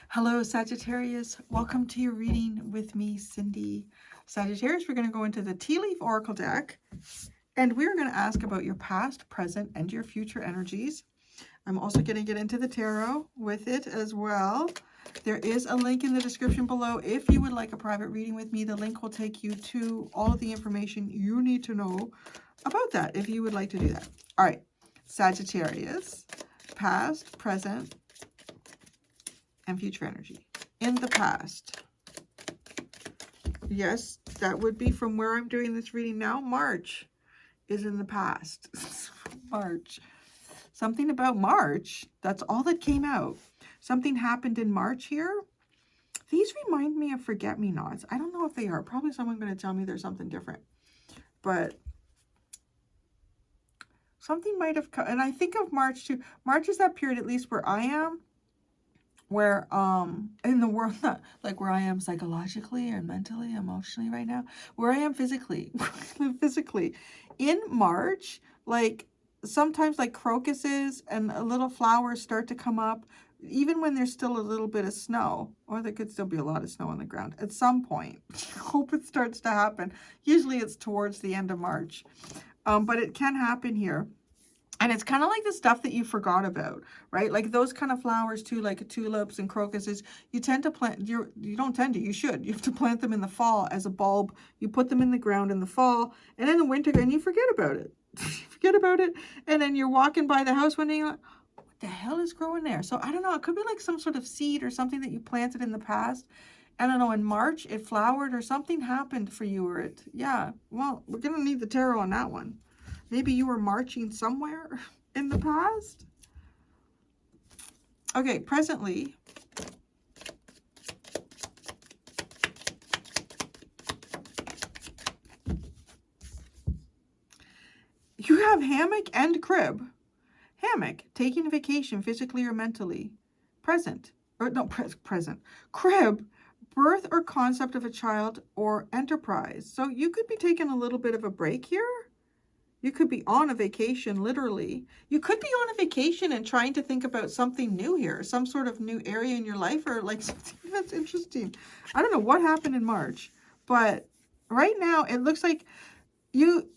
Hello, Sagittarius. Welcome to your reading with me, Cindy. Sagittarius, we're going to go into the Tea Leaf Oracle deck, and we're going to ask about your past, present, and your future energies. I'm also going to get into the tarot with it as well. There is a link in the description below. If you would like a private reading with me, the link will take you to all of the information you need to know about that if you would like to do that. All right, Sagittarius, past, present, and future energy. In the past. Yes, that would be from where I'm doing this reading now. March is in the past. March. Something about March. That's all that came out. Something happened in March here. These remind me of forget-me-nots. I don't know if they are. Probably someone's going to tell me there's something different. But something might have come. And I think of March too. March is that period, at least where I am, where in the world, not like where I am psychologically or mentally, emotionally right now, where I am physically. In March, like sometimes like crocuses and little flowers start to come up, even when there's still a little bit of snow, or there could still be a lot of snow on the ground at some point. I hope it starts to happen. Usually it's towards the end of March, but it can happen here. And it's kind of like the stuff that you forgot about, right? Like those kind of flowers too, like tulips and crocuses, you tend to plant, you don't tend to, you should. You have to plant them in the fall as a bulb. You put them in the ground in the fall, and in the winter, and you forget about it. You forget about it, and then you're walking by the house one day, you're like, what the hell is growing there? So I don't know, it could be like some sort of seed or something that you planted in the past. I don't know, in March, it flowered or something happened for you, or it, yeah. Well, we're going to need the tarot on that one. Maybe you were marching somewhere in the past. Okay, presently. You have hammock and crib. Hammock, taking a vacation physically or mentally. Present, or no, present. Crib, birth or concept of a child or enterprise. So you could be taking a little bit of a break here. You could be on a vacation, literally. You could be on a vacation and trying to think about something new here, some sort of new area in your life, or like something that's interesting. I don't know what happened in March, but right now it looks like you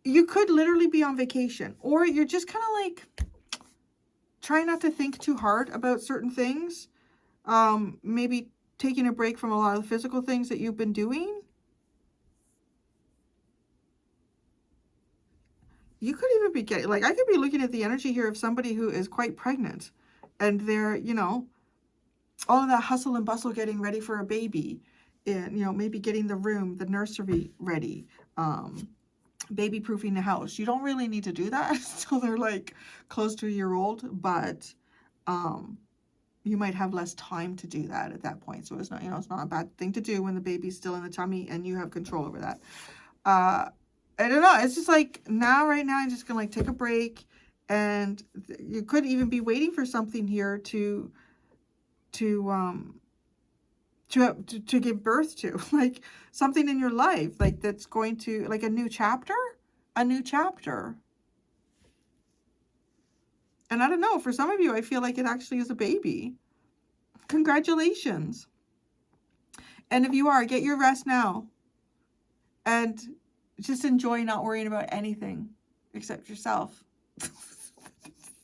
could literally be on vacation, or you're just kind of like trying not to think too hard about certain things. Maybe taking a break from a lot of the physical things that you've been doing. You could even be getting, like, I could be looking at the energy here of somebody who is quite pregnant, and they're, you know, all of that hustle and bustle getting ready for a baby, and, you know, maybe getting the room, the nursery ready, baby proofing the house. You don't really need to do that until they're like close to a year old, but you might have less time to do that at that point. So it's not, you know, it's not a bad thing to do when the baby's still in the tummy and you have control over that. I don't know. It's just like now, right now, I'm just gonna like take a break, and you could even be waiting for something here to give birth to, like something in your life, like that's going to, like a new chapter. And I don't know, for some of you, I feel like it actually is a baby. Congratulations. And if you are, get your rest now, and just enjoy not worrying about anything except yourself.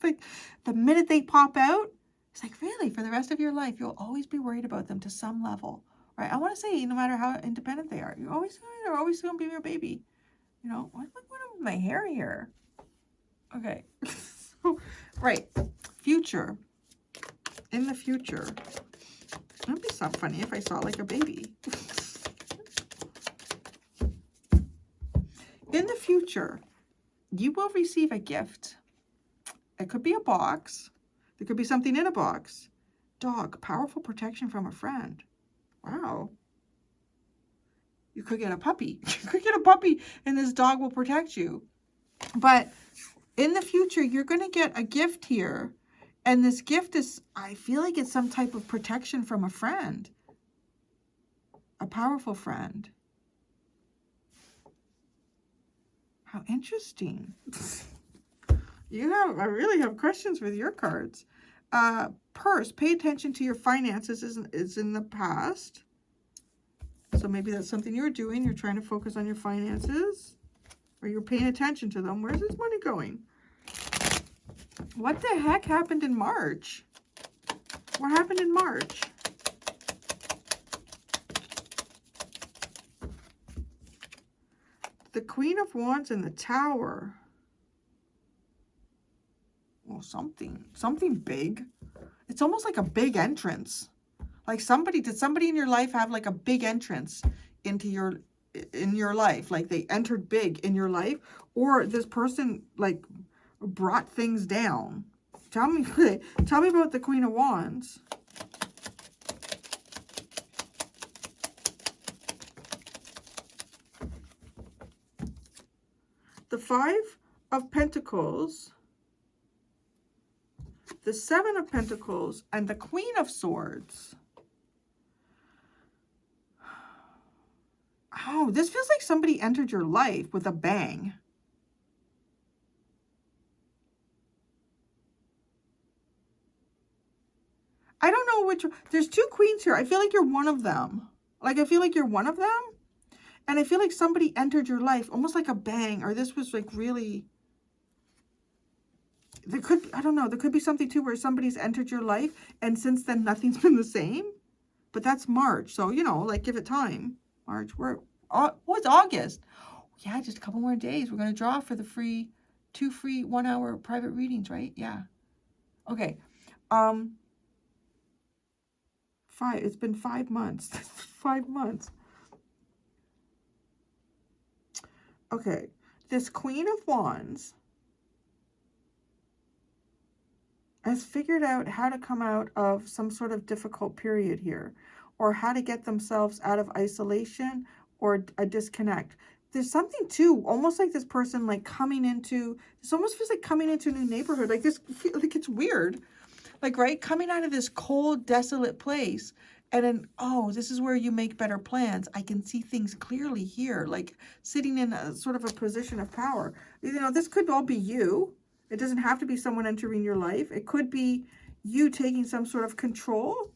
Like the minute they pop out, it's like, really, for the rest of your life, you'll always be worried about them to some level, right? I want to say, no matter how independent they are, they're always going to be your baby. You know, what's going on with my hair here? Okay. So, right. Future. In the future. It would be so funny if I saw like a baby. In the future, you will receive a gift. It could be a box. There could be something in a box. Dog, powerful protection from a friend. Wow. You could get a puppy. You could get a puppy and this dog will protect you. But in the future, you're going to get a gift here. And this gift is, I feel like it's some type of protection from a friend. A powerful friend. How interesting. I really have questions with your cards. Purse, pay attention to your finances is in the past. So maybe that's something you're doing. You're trying to focus on your finances, or you're paying attention to them. Where's this money going? What the heck happened in March? What happened in March? The Queen of Wands and the Tower. Well, something big. It's almost like a big entrance. Like did somebody in your life have like a big entrance into in your life? Like they entered big in your life, or this person like brought things down. Tell me about the Queen of Wands. The Five of Pentacles, the Seven of Pentacles, and the Queen of Swords. Oh, this feels like somebody entered your life with a bang. I don't know which. There's two queens here. I feel like you're one of them. Like, I feel like you're one of them. And I feel like somebody entered your life almost like a bang. Or this was like really... There could... I don't know. There could be something too where somebody's entered your life. And since then, nothing's been the same. But that's March. So, you know, like, give it time. March. It's August. Yeah, just a couple more days. We're going to draw for the two free 1 hour private readings, right? Yeah. Okay. It's been 5 months. 5 months. Okay. This Queen of Wands has figured out how to come out of some sort of difficult period here, or how to get themselves out of isolation or a disconnect. There's something too, almost like this person like coming into, this almost feels like coming into a new neighborhood. Like this, like it's weird. Like, right, coming out of this cold, desolate place, and then, oh, this is where you make better plans. I can see things clearly here, like sitting in a sort of a position of power. You know, this could all be you. It doesn't have to be someone entering your life. It could be you taking some sort of control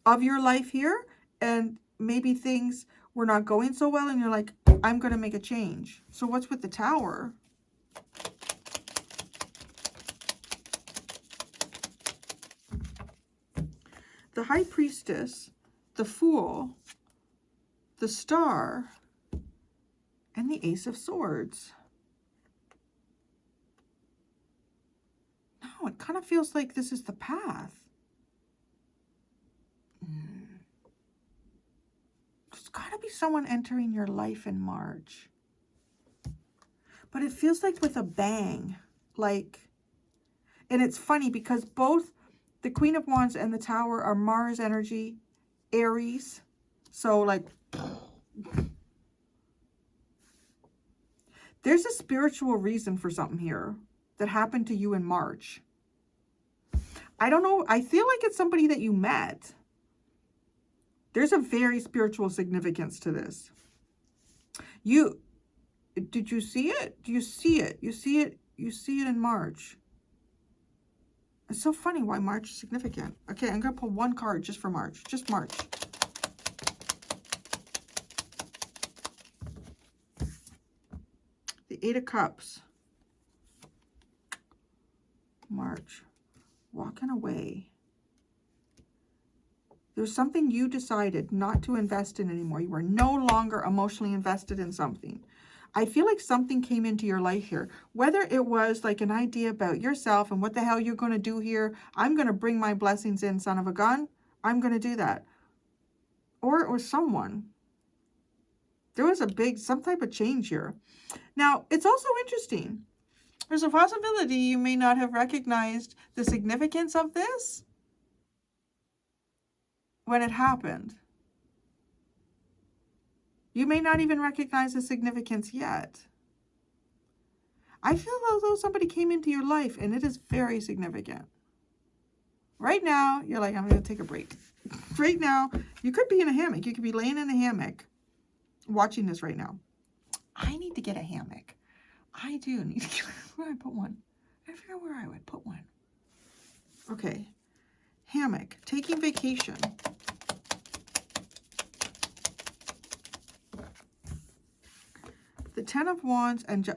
of your life here, and maybe things were not going so well, and you're like, I'm going to make a change. So what's with the Tower? The High Priestess, the Fool, the Star, and the Ace of Swords. No, it kind of feels like this is the path. There's got to be someone entering your life in March. But it feels like with a bang. Like, and it's funny because both the Queen of Wands and the Tower are Mars energy, Aries. So, like, there's a spiritual reason for something here that happened to you in March. I don't know. I feel like it's somebody that you met. There's a very spiritual significance to this. Did you see it? Do you see it? You see it in March. It's so funny why March is significant. Okay, I'm going to pull one card just for March. Just March. The Eight of Cups. March. Walking away. There's something you decided not to invest in anymore. You were no longer emotionally invested in something. I feel like something came into your life here. Whether it was like an idea about yourself and what the hell you're going to do here. I'm going to bring my blessings in, son of a gun. I'm going to do that. Or it was someone. There was some type of change here. Now, it's also interesting. There's a possibility you may not have recognized the significance of this when it happened. You may not even recognize the significance yet. I feel as though somebody came into your life and it is very significant. Right now, you're like, I'm going to take a break. Right now, you could be in a hammock. You could be laying in a hammock watching this right now. I need to get a hammock. I do need to get, where I put one. I figure where I would put one. Okay. Hammock. Taking vacation. The Ten of Wands and...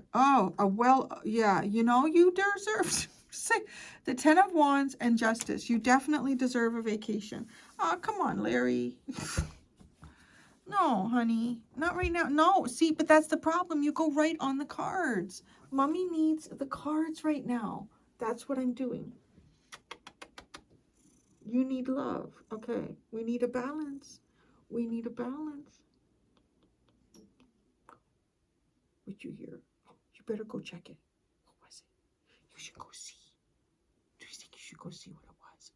yeah, you know, you deserve... Say, the Ten of Wands and Justice. You definitely deserve a vacation. Oh, come on, Larry. No, honey. Not right now. No, see, but that's the problem. You go right on the cards. Mommy needs the cards right now. That's what I'm doing. You need love. Okay. We need a balance. We need a balance. What you hear? Oh, you better go check it. What was it? You should go see. Do you think you should go see what it was?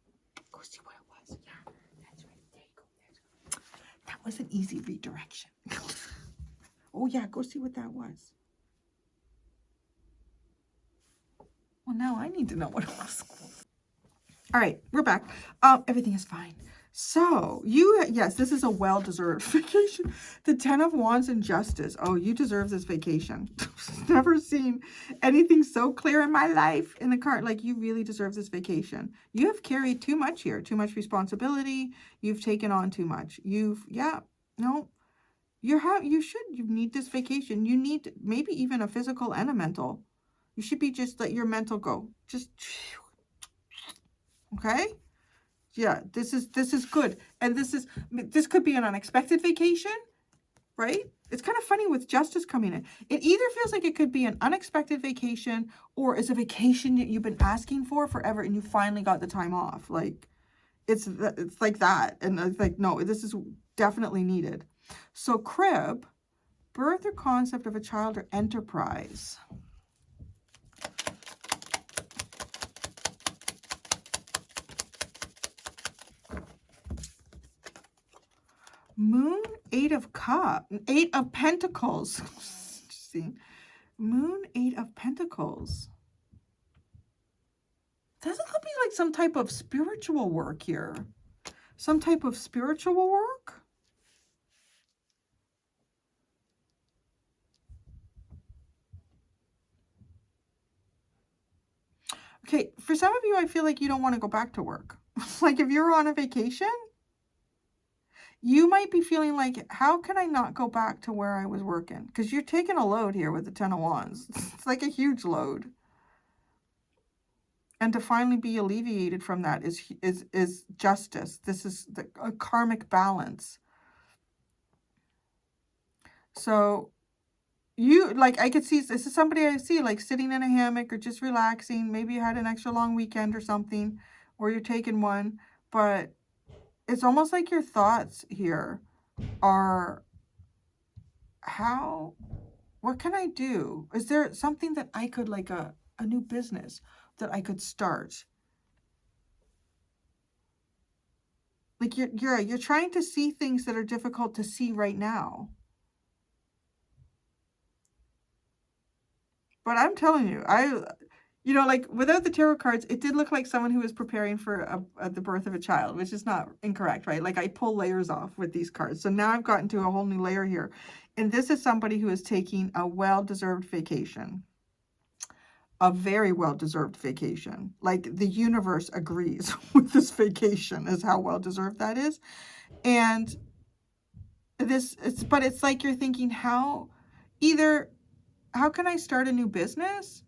Go see what it was. Yeah, that's right. There you go. That was an easy redirection. Oh, yeah, go see what that was. Well, now I need to know what it was. All right, we're back. Everything is fine. So, yes, this is a well-deserved vacation. The Ten of Wands and Justice. Oh, you deserve this vacation. Never seen anything so clear in my life in the card. Like, you really deserve this vacation. You have carried too much here, too much responsibility. You've taken on too much. You need this vacation. You need maybe even a physical and a mental. You should be just let your mental go. Just, okay? Yeah, this is good. And this could be an unexpected vacation, right? It's kind of funny with Justice coming in. It either feels like it could be an unexpected vacation or it's a vacation that you've been asking for forever and you finally got the time off. Like, it's like that. And it's like, no, this is definitely needed. So crib, birth or concept of a child or enterprise. Moon, Eight of Pentacles. See, Moon, Eight of Pentacles. Doesn't that be like some type of spiritual work here? Some type of spiritual work? Okay, for some of you, I feel like you don't want to go back to work. Like if you're on a vacation, you might be feeling like, how can I not go back to where I was working? Because you're taking a load here with the Ten of Wands. It's like a huge load. And to finally be alleviated from that is justice. This is a karmic balance. So you, like, I could see, this is somebody I see, like, sitting in a hammock or just relaxing. Maybe you had an extra long weekend or something, or you're taking one. But it's almost like your thoughts here are, what can I do? Is there something that I could, like a new business that I could start? Like you're trying to see things that are difficult to see right now. But I'm telling you, like without the tarot cards, it did look like someone who was preparing for the birth of a child, which is not incorrect, right? Like I pull layers off with these cards. So now I've gotten to a whole new layer here. And this is somebody who is taking a well-deserved vacation. A very well-deserved vacation. Like the universe agrees with this vacation is how well-deserved that is. And but it's like you're thinking, how can I start a new business?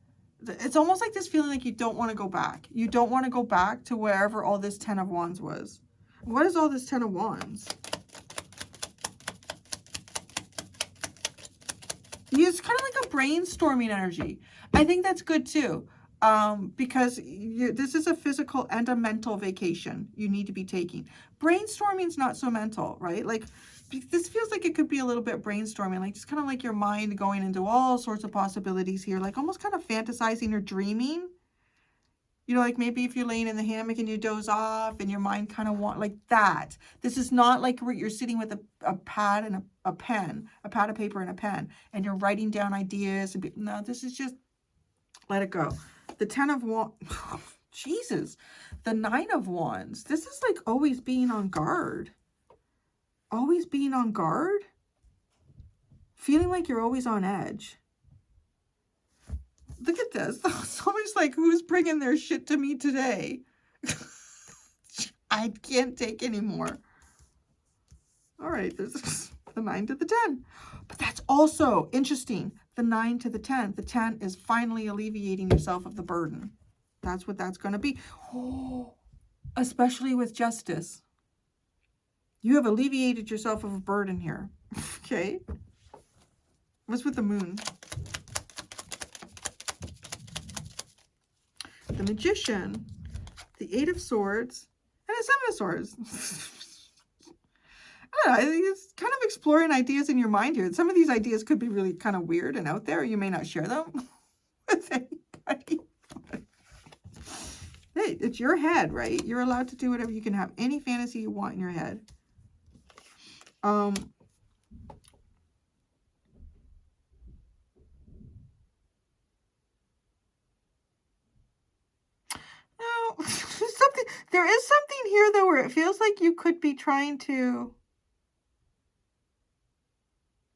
It's almost like this feeling like you don't want to go back. You don't want to go back to wherever all this Ten of Wands was. What is all this Ten of Wands? It's kind of like a brainstorming energy. I think that's good too. Because this is a physical and a mental vacation you need to be taking. Brainstorming is not so mental, right? Like this feels like it could be a little bit brainstorming, like just kind of like your mind going into all sorts of possibilities here, like almost kind of fantasizing or dreaming. You know, like maybe if you're laying in the hammock and you doze off and your mind kind of like that. This is not like where you're sitting with a pad and a pen, a pad of paper and a pen, and you're writing down ideas. No, this is just let it go. The Ten of Wands, Jesus, the Nine of Wands. This is like always being on guard. Always being on guard. Feeling like you're always on edge. Look at this. It's always like, who's bringing their shit to me today? I can't take anymore. All right, there's the 9 to the 10. But that's also interesting. The 9 to the 10. The 10 is finally alleviating yourself of the burden. That's what that's going to be. Oh, especially with justice. You have alleviated yourself of a burden here. Okay. What's with the moon? The Magician, the 8 of Swords, and a 7 of Swords. I think it's kind of exploring ideas in your mind here. Some of these ideas could be really kind of weird and out there. You may not share them with anybody. Hey, it's your head, right? You're allowed to do whatever. You can have any fantasy you want in your head. Now, there is something here though where it feels like you could be trying to.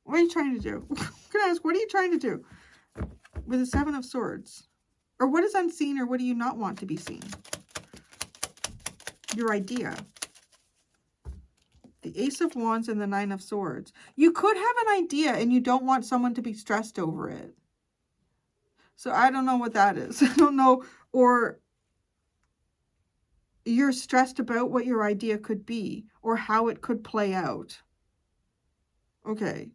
What are you trying to do? Can I ask, what are you trying to do with the 7 of Swords? Or what is unseen, or what do you not want to be seen? Your idea. The Ace of Wands and the 9 of Swords. You could have an idea and you don't want someone to be stressed over it. So I don't know what that is. I don't know. Or you're stressed about what your idea could be or how it could play out. Okay.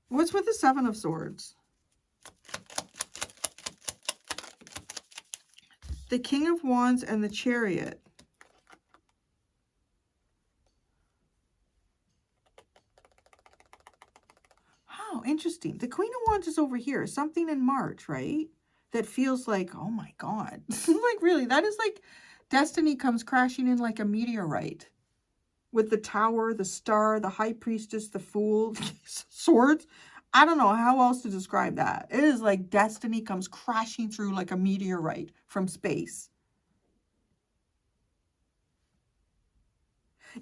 What's with the 7 of Swords? The King of Wands and the Chariot. Oh, interesting. The Queen of Wands is over here. Something in March, right? That feels like, oh my God. Like, really, that is like destiny comes crashing in like a meteorite. With the Tower, the Star, the High Priestess, the Fool, swords. I don't know how else to describe that. It is like destiny comes crashing through like a meteorite from space.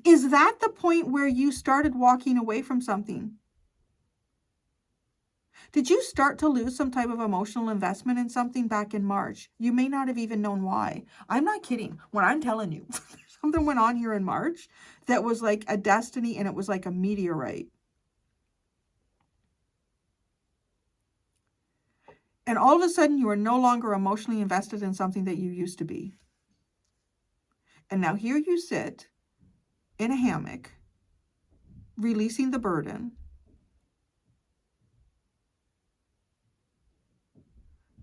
Is that the point where you started walking away from something? Did you start to lose some type of emotional investment in something back in March? You may not have even known why. I'm not kidding when I'm telling you. Something went on here in March that was like a destiny, and it was like a meteorite. And all of a sudden, you are no longer emotionally invested in something that you used to be. And now here you sit in a hammock, releasing the burden.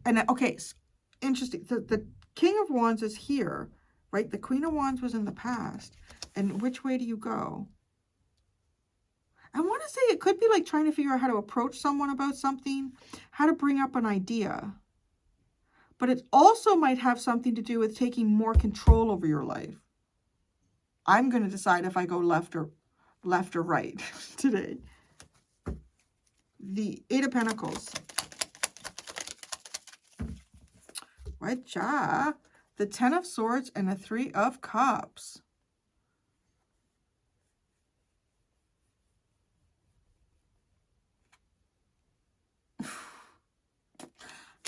And okay, interesting. The King of Wands is here, right? The Queen of Wands was in the past. And which way do you go? I want to say it could be like trying to figure out how to approach someone about something, how to bring up an idea. But it also might have something to do with taking more control over your life. I'm going to decide if I go left or right today. The 8 of Pentacles. Whatcha? The 10 of Swords and the 3 of Cups.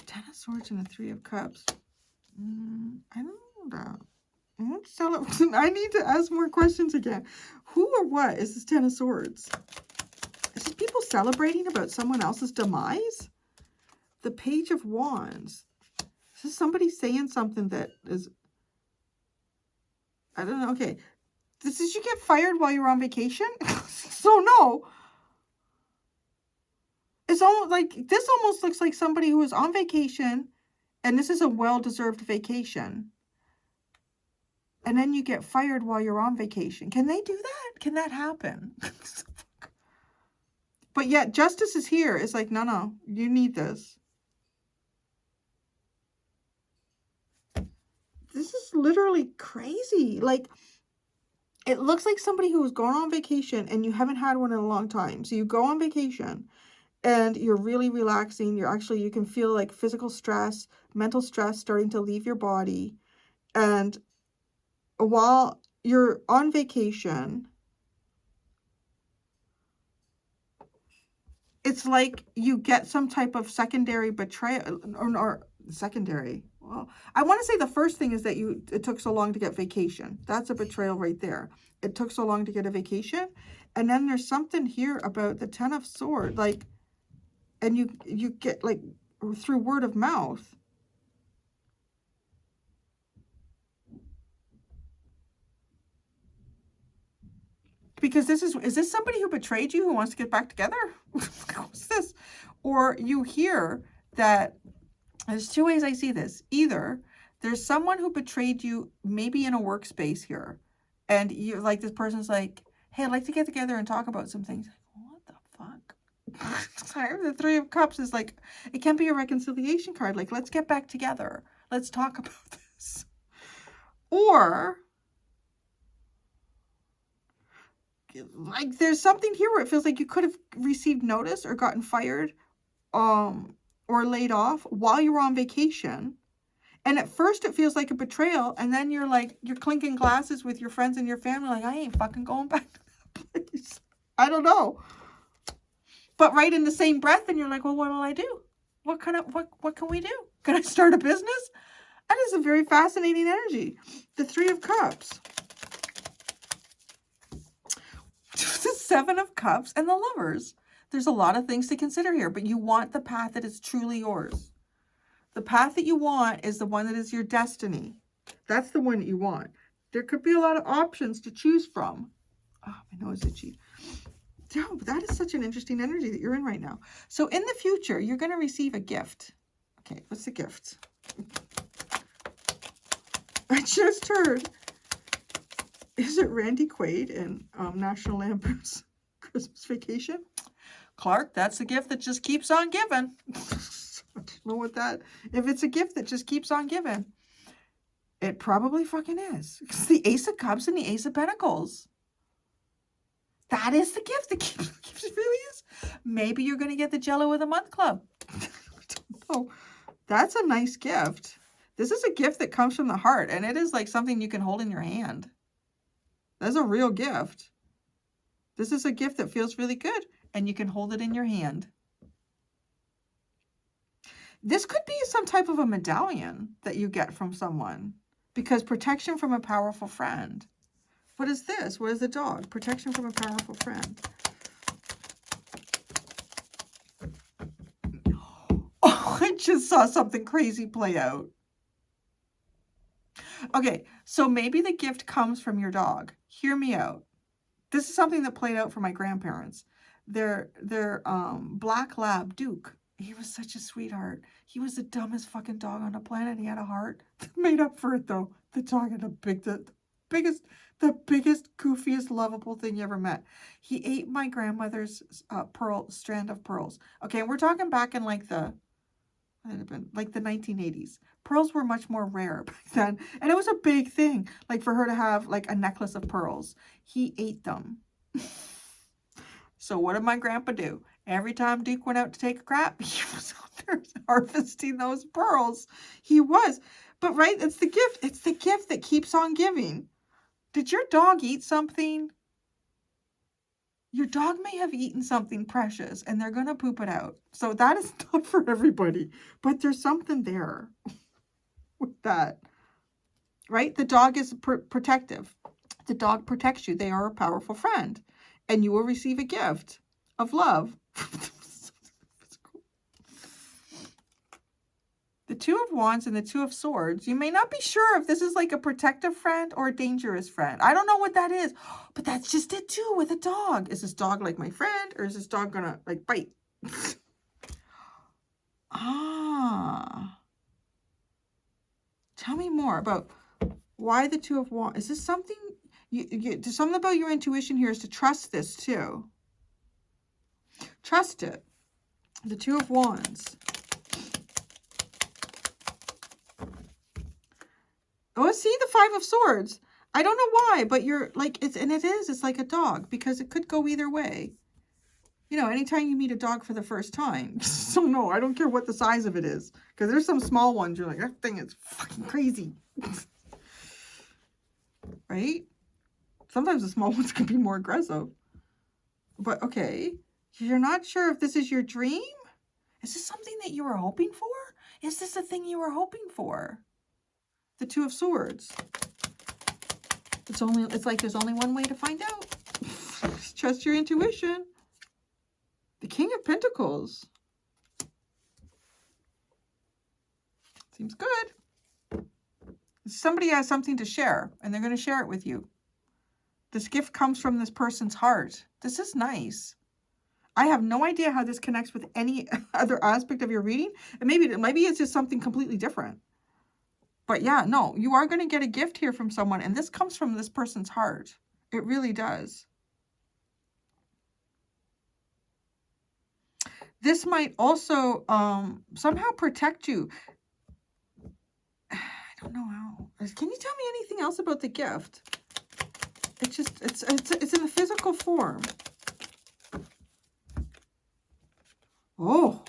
Ten of Swords and the 3 of Cups. I don't know that. I need to ask more questions again. Who or what is this 10 of Swords? Is this people celebrating about someone else's demise? The Page of Wands. Is this somebody saying something that is... I don't know. Okay. Did you get fired while you were on vacation? So no. It's almost like... This almost looks like somebody who was on vacation, and this is a well-deserved vacation. And then you get fired while you're on vacation. Can they do that? Can that happen? But yet justice is here. It's like, no, you need this. This is literally crazy. Like, it looks like somebody who was going on vacation and you haven't had one in a long time. So you go on vacation and you're really relaxing. You can feel like physical stress, mental stress starting to leave your body. And while you're on vacation, it's like you get some type of secondary betrayal, or secondary. Well, I want to say the first thing is that it took so long to get vacation. That's a betrayal right there. It took so long to get a vacation. And then there's something here about the Ten of Swords, like, and you get like through word of mouth. Because is this somebody who betrayed you who wants to get back together? What's this? Or you hear that there's two ways I see this. Either there's someone who betrayed you, maybe in a workspace here, and you like this person's like, hey, I'd like to get together and talk about some things. What the fuck? Sorry, the Three of Cups is like, it can be a reconciliation card. Like, let's get back together. Let's talk about this. Or like there's something here where it feels like you could have received notice or gotten fired or laid off while you were on vacation. And at first it feels like a betrayal, and then you're like, you're clinking glasses with your friends and your family like, I ain't fucking going back to that place. I don't know. But right in the same breath, and you're like, well, what will I do? What can we do? Can I start a business? That is a very fascinating energy. The Three of Cups. The Seven of Cups and the Lovers. There's a lot of things to consider here, but you want the path that is truly yours. The path that you want is the one that is your destiny. That's the one that you want. There could be a lot of options to choose from. Oh, my nose is itchy. Oh, that is such an interesting energy that you're in right now. So in the future, you're going to receive a gift. Okay, what's the gift? I just heard. Is it Randy Quaid in National Lampoon's Christmas Vacation? Clark, that's the gift that just keeps on giving. I don't know what that... If it's a gift that just keeps on giving, it probably fucking is. It's the Ace of Cups and the Ace of Pentacles. That is the gift that keeps it really is. Maybe you're going to get the Jello of the Month Club. I don't know. That's a nice gift. This is a gift that comes from the heart, and it is like something you can hold in your hand. That's a real gift. This is a gift that feels really good, and you can hold it in your hand. This could be some type of a medallion that you get from someone, because protection from a powerful friend. What is this? What is the dog? Protection from a powerful friend. Oh, I just saw something crazy play out. Okay, so maybe the gift comes from your dog. Hear me out. This is something that played out for my grandparents. Their black lab, Duke. He was such a sweetheart. He was the dumbest fucking dog on the planet. He had a heart. Made up for it, though. The dog had the biggest, goofiest, lovable thing you ever met. He ate my grandmother's strand of pearls. Okay, we're talking back in like the 1980s. Pearls were much more rare back then. And it was a big thing, like for her to have like a necklace of pearls. He ate them. So what did my grandpa do? Every time Duke went out to take a crap, he was out there harvesting those pearls. He was. But right, it's the gift. It's the gift that keeps on giving. Did your dog eat something? Your dog may have eaten something precious, and they're going to poop it out. So that is not for everybody. But there's something there with that. Right? The dog is protective. The dog protects you. They are a powerful friend. And you will receive a gift of love. The Two of Wands and the Two of Swords. You may not be sure if this is like a protective friend or a dangerous friend. I don't know what that is. But that's just it too with a dog. Is this dog like my friend? Or is this dog gonna like bite? Tell me more about why the Two of Wands. Is this something... something about your intuition here is to trust this too. Trust it. The Two of Wands. Oh, see the Five of Swords. I don't know why, but you're like, it's like a dog, because it could go either way. You know, anytime you meet a dog for the first time. So no, I don't care what the size of it is. Because there's some small ones, you're like, that thing is fucking crazy. Right? Sometimes the small ones can be more aggressive. But okay, you're not sure if this is your dream? Is this something that you were hoping for? Is this the thing you were hoping for? The Two of Swords. It's like there's only one way to find out. Trust your intuition. The King of Pentacles. Seems good. Somebody has something to share, and they're going to share it with you. This gift comes from this person's heart. This is nice. I have no idea how this connects with any other aspect of your reading. And maybe it's just something completely different. But yeah, no, you are going to get a gift here from someone, and this comes from this person's heart. It really does. This might also somehow protect you. I don't know how. Can you tell me anything else about the gift? It's in a physical form. Oh.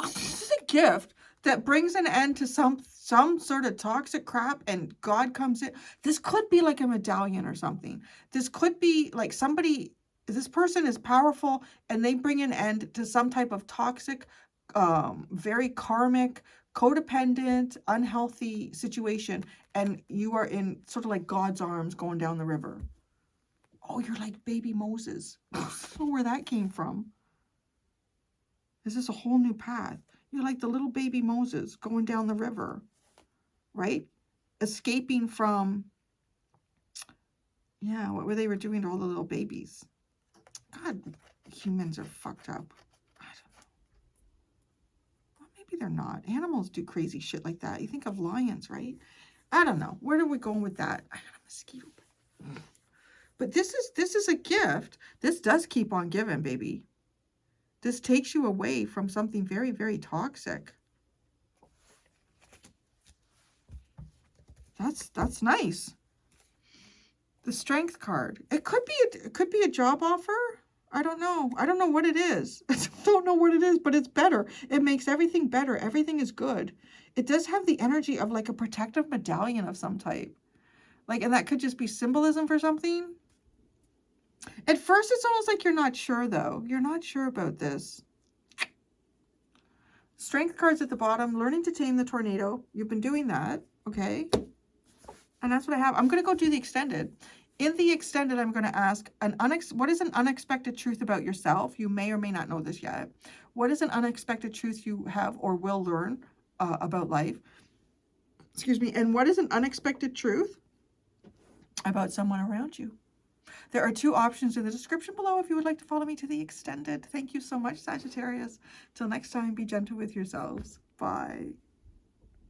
This is a gift that brings an end to some sort of toxic crap, and God comes in. This could be like a medallion or something. This could be like somebody, this person is powerful, and they bring an end to some type of toxic, very karmic, codependent, unhealthy situation, and you are in sort of like God's arms going down the river. Oh, you're like baby Moses. I don't know where that came from. This is a whole new path. You're like the little baby Moses going down the river, right? Escaping from, yeah, what were they doing to all the little babies? God, humans are fucked up. I don't know. Well, maybe they're not. Animals do crazy shit like that. You think of lions, right? I don't know. Where are we going with that? I got a mosquito. But this is a gift. This does keep on giving, baby. This takes you away from something very, very toxic. That's nice. The Strength card. It could be a job offer. I don't know. I don't know what it is. I don't know what it is, but it's better. It makes everything better. Everything is good. It does have the energy of like a protective medallion of some type. Like, and that could just be symbolism for something. At first, it's almost like you're not sure, though. You're not sure about this. Strength cards at the bottom. Learning to tame the tornado. You've been doing that. Okay. And that's what I have. I'm going to go do the extended. In the extended, I'm going to ask, what is an unexpected truth about yourself? You may or may not know this yet. What is an unexpected truth you have or will learn about life? Excuse me. And what is an unexpected truth about someone around you? There are 2 options in the description below if you would like to follow me to the extended. Thank you so much, Sagittarius. Till next time, be gentle with yourselves. Bye.